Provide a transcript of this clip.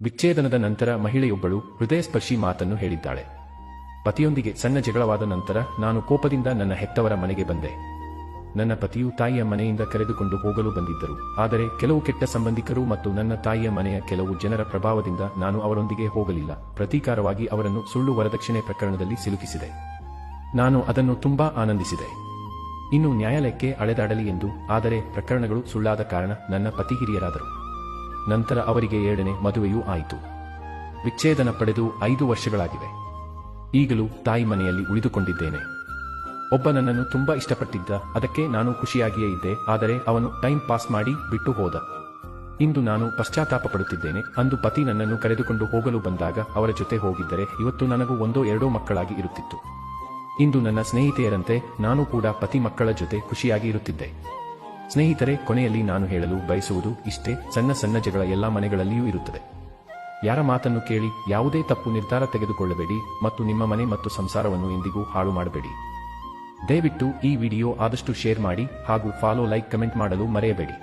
ವಿಚ್ಛೇದನದ ನಂತರ ಮಹಿಳೆಯೊಬ್ಬಳು ಹೃದಯಸ್ಪರ್ಶಿ ಮಾತನ್ನು ಹೇಳಿದ್ದಾಳೆ. ಪತಿಯೊಂದಿಗೆ ಸಣ್ಣ ಜಗಳವಾದ ನಂತರ ನಾನು ಕೋಪದಿಂದ ನನ್ನ ಹೆತ್ತವರ ಮನೆಗೆ ಬಂದೆ. ನನ್ನ ಪತಿಯು ತಾಯಿಯ ಮನೆಯಿಂದ ಕರೆದುಕೊಂಡು ಹೋಗಲು ಬಂದಿದ್ದರು. ಆದರೆ ಕೆಲವು ಕೆಟ್ಟ ಸಂಬಂಧಿಕರು ಮತ್ತು ನನ್ನ ತಾಯಿಯ ಮನೆಯ ಕೆಲವು ಜನರ ಪ್ರಭಾವದಿಂದ ನಾನು ಅವರೊಂದಿಗೆ ಹೋಗಲಿಲ್ಲ. ಪ್ರತೀಕಾರವಾಗಿ ಅವರನ್ನು ಸುಳ್ಳು ವರದಕ್ಷಿಣೆ ಪ್ರಕರಣದಲ್ಲಿ ಸಿಲುಕಿಸಿದೆ. ನಾನು ಅದನ್ನು ತುಂಬಾ ಆನಂದಿಸಿದೆ. ಇನ್ನು ನ್ಯಾಯಾಲಯಕ್ಕೆ ಅಳೆದಾಡಲಿ ಎಂದು. ಆದರೆ ಪ್ರಕರಣಗಳು ಸುಳ್ಳಾದ ಕಾರಣ ನನ್ನ ಪತಿ ಹಿರಿಯರಾದರು. ನಂತರ ಅವರಿಗೆ 2ನೇ ಮದುವೆಯೂ ಆಯಿತು. ವಿಚ್ಛೇದನ ಪಡೆದು 5 ವರ್ಷಗಳಾಗಿವೆ. ಈಗಲೂ ತಾಯಿ ಮನೆಯಲ್ಲಿ ಉಳಿದುಕೊಂಡಿದ್ದೇನೆ. ಒಬ್ಬ ನನ್ನನ್ನು ತುಂಬಾ ಇಷ್ಟಪಟ್ಟಿದ್ದ, ಅದಕ್ಕೆ ನಾನು ಖುಷಿಯಾಗಿಯೇ ಇದ್ದೆ. ಆದರೆ ಅವನು ಟೈಮ್ ಪಾಸ್ ಮಾಡಿ ಬಿಟ್ಟು ಹೋದ. ಇಂದು ನಾನು ಪಶ್ಚಾತ್ತಾಪ ಪಡುತ್ತಿದ್ದೇನೆ. ಅಂದು ಪತಿ ನನ್ನನ್ನು ಕರೆದುಕೊಂಡು ಹೋಗಲು ಬಂದಾಗ ಅವರ ಜೊತೆ ಹೋಗಿದ್ದರೆ ಇವತ್ತು ನನಗೂ 1-2 ಮಕ್ಕಳಾಗಿ ಇರುತ್ತಿತ್ತು. ಇಂದು ನನ್ನ ಸ್ನೇಹಿತೆಯರಂತೆ ನಾನು ಕೂಡ ಪತಿ ಮಕ್ಕಳ ಜೊತೆ ಖುಷಿಯಾಗಿ ಇರುತ್ತಿದ್ದೆ. ಸ್ನೇಹಿತರೆ, ಕೊನೆಯಲ್ಲಿ ನಾನು ಹೇಳಲು ಬಯಸುವುದು ಇಷ್ಟೇ: ಸಣ್ಣ ಸಣ್ಣ ಜಗಳ ಎಲ್ಲಾ ಮನೆಗಳಲ್ಲಿಯೂ ಇರುತ್ತದೆ. ಯಾರ ಮಾತನ್ನು ಕೇಳಿ ಯಾವುದೇ ತಪ್ಪು ನಿರ್ಧಾರ ತೆಗೆದುಕೊಳ್ಳಬೇಡಿ ಮತ್ತು ನಿಮ್ಮ ಮನೆ ಮತ್ತು ಸಂಸಾರವನ್ನು ಎಂದಿಗೂ ಹಾಳು ಮಾಡಬೇಡಿ. ದಯವಿಟ್ಟು ಈ ವಿಡಿಯೋ ಆದಷ್ಟು ಶೇರ್ ಮಾಡಿ ಹಾಗೂ ಫಾಲೋ, ಲೈಕ್, ಕಮೆಂಟ್ ಮಾಡಲು ಮರೆಯಬೇಡಿ.